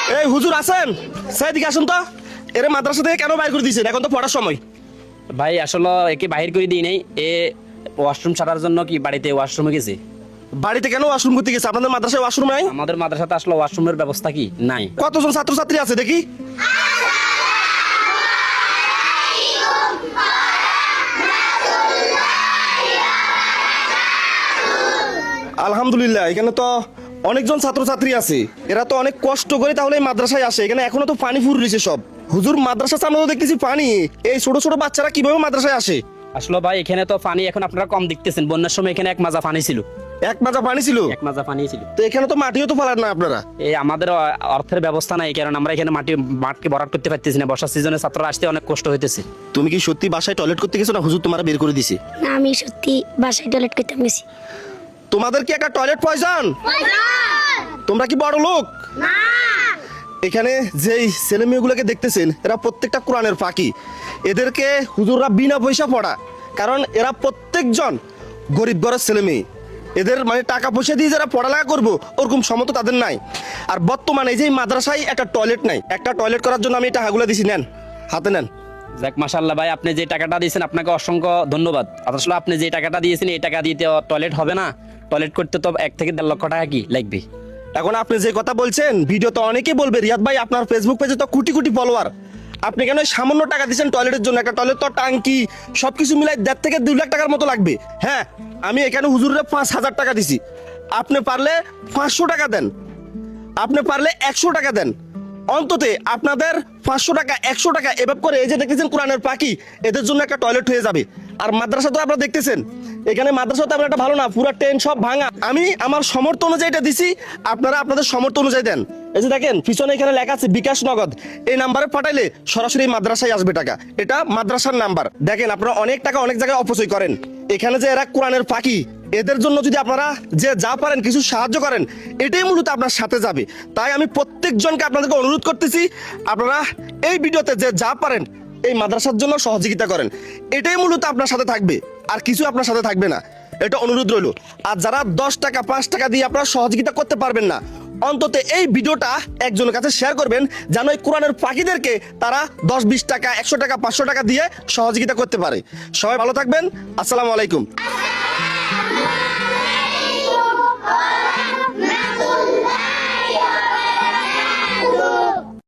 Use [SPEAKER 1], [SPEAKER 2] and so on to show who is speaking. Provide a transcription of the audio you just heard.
[SPEAKER 1] এই হুজুর আছেন? সেদিকে আসুন তো। এর মাদ্রাসা থেকে কেন বাইর করে দিয়েছেন? এখন তো পড়ার সময়।
[SPEAKER 2] ভাই আসলে একে বাহির করে দিই নাই, এ ওয়াশরুম ছাড়ার জন্য কি বাড়িতে ওয়াশরুমে গেছে।
[SPEAKER 1] বাড়িতে কেন ওয়াশরুম করতে গেছে? আপনাদের মাদ্রাসায় ওয়াশরুম নাই?
[SPEAKER 2] আমাদের মাদ্রাসাতে আসলে ওয়াশরুমের ব্যবস্থা কি নাই।
[SPEAKER 1] কতজন ছাত্রছাত্রী আছে দেখি? আলহামদুলিল্লাহ, এখানে তো অনেকজন ছাত্রছাত্রী আছে। এরা তো অনেক কষ্ট করে তাহলে এই মাদ্রাসায় আসে। এখানে এখনো তো পানি ফুর রয়েছে সব। হুজুর, মাদ্রাসা সামনে তো দেখতেছি পানি। এই ছোট ছোট বাচ্চারা কিভাবে মাদ্রাসায় আসে?
[SPEAKER 2] আসলে ভাই এখানে তো পানি এখন আপনারা কম দেখতেছেন, বন্যার সময় এখানে এক মাজা পানি ছিল।
[SPEAKER 1] এক মাজা পানি ছিল?
[SPEAKER 2] এক মাজা পানি ছিল।
[SPEAKER 1] তো এখানে তো মাটিও তো ফেলার না আপনারা।
[SPEAKER 2] এই আমাদের অর্থের ব্যবস্থা নাই, কারণ আমরা এখানে মাঠকে ভরাট করতে পারতেছি না। বর্ষার সিজনে ছাত্ররা আসতে অনেক কষ্ট হইতেছে।
[SPEAKER 1] তুমি কি সত্যি বাসায় টয়লেট করতে গেছো, না হুজুর তোমার বের করে দিছে?
[SPEAKER 3] না, আমি সত্যি বাসায় টয়লেট করতে গেছি।
[SPEAKER 1] তোমাদের কি একটা টয়লেট প্রয়োজন? তোমরা কি বড় লোক? এখানে যেই ছেলে মেয়েগুলোকে দেখতেছেন, এরা প্রত্যেকটা কোরআনের ফাঁকি। এদেরকে হুজুররা বিনা পয়সা পড়া, কারণ এরা প্রত্যেকজন গরিব ঘরের ছেলে মেয়ে। এদের মানে টাকা পয়সা দিয়ে যারা পড়ালেখা করবো ওরকম সমর্থ তাদের নাই। আর বর্তমানে এই যে মাদ্রাসায় একটা টয়লেট নাই। একটা টয়লেট করার জন্য আমি এই টাকাগুলো দিছি, নেন, হাতে নেন।
[SPEAKER 2] যাক মাশাআল্লাহ ভাই, আপনি যে টাকাটা দিয়েছেন আপনাকে অসংখ্য ধন্যবাদ। আসলে আপনি যে টাকাটা দিয়েছেন এই টাকা দিয়ে টয়লেট হবে না। টয়লেট করতে তো 1 থেকে 1.5 লক্ষ টাকা কি লাগবে।
[SPEAKER 1] এখন আপনি যে কথা বলছেন, ভিডিও তো অনেকেই বলবে রিয়াদ ভাই আপনার ফেসবুক পেজে তো কোটি কোটি ফলোয়ার, আপনি কেন সামান্য টাকা দিচ্ছেন টয়লেটের জন্য? একটা টয়লেট তো টাঙ্কি সবকিছু মিলাই 1.5 থেকে 2 লাখ টাকার মতো লাগবে। হ্যাঁ, আমি এখানে হুজুরের 5,000 টাকা দিছি। আপনি পারলে 500 টাকা দেন, আপনি পারলে 100 টাকা দেন। অন্তত আপনাদের 500 টাকা 100 টাকা এভাবে করে এই যে দেখতেছেন কোরআনের পাখি, এদের জন্য একটা টয়লেট হয়ে যাবে। আর মাদ্রাসা তো আপনারা দেখতেছেন, এখানে মাদ্রাসা তো একটা ভালো না, পুরো টেন সব ভাঙা। আমি আমার সমর্থ অনুযায়ী এটা দিছি, আপনারা আপনাদের সমর্থ অনুযায়ী দেন। এই যে দেখেন পিছনে এখানে লেখা আছে বিকাশ নগদ। এই নাম্বারে পাঠাইলে সরাসরি মাদ্রাসায় আসবে টাকা। এটা মাদ্রাসার নাম্বার। দেখেন আপনারা অনেক টাকা অনেক জায়গায় অপচয় করেন। এখানে যে এরা কোরআনের পাখি, এদের জন্য যদি আপনারা যে যা পারেন কিছু সাহায্য করেন, এটাই মূলত আপনার সাথে যাবে। তাই আমি প্রত্যেকজনকে আপনাদেরকে অনুরোধ করতেছি, আপনারা এই ভিডিওতে যে যা পারেন এই মাদ্রাসার জন্য সহযোগিতা করেন। এটাই মূলত আপনার সাথে থাকবে, আর কিছু আপনার সাথে থাকবে না। এটা অনুরোধ রইল। আর যারা 10 টাকা 5 টাকা দিয়ে আপনারা সহযোগিতা করতে পারবেন না, অন্তত এই ভিডিওটা একজনের কাছে শেয়ার করবেন, যেন এই কোরআনের পাখিদেরকে তারা 10-20 টাকা 100 টাকা 500 টাকা দিয়ে সহযোগিতা করতে পারে। সবাই ভালো থাকবেন। আসসালামু আলাইকুম।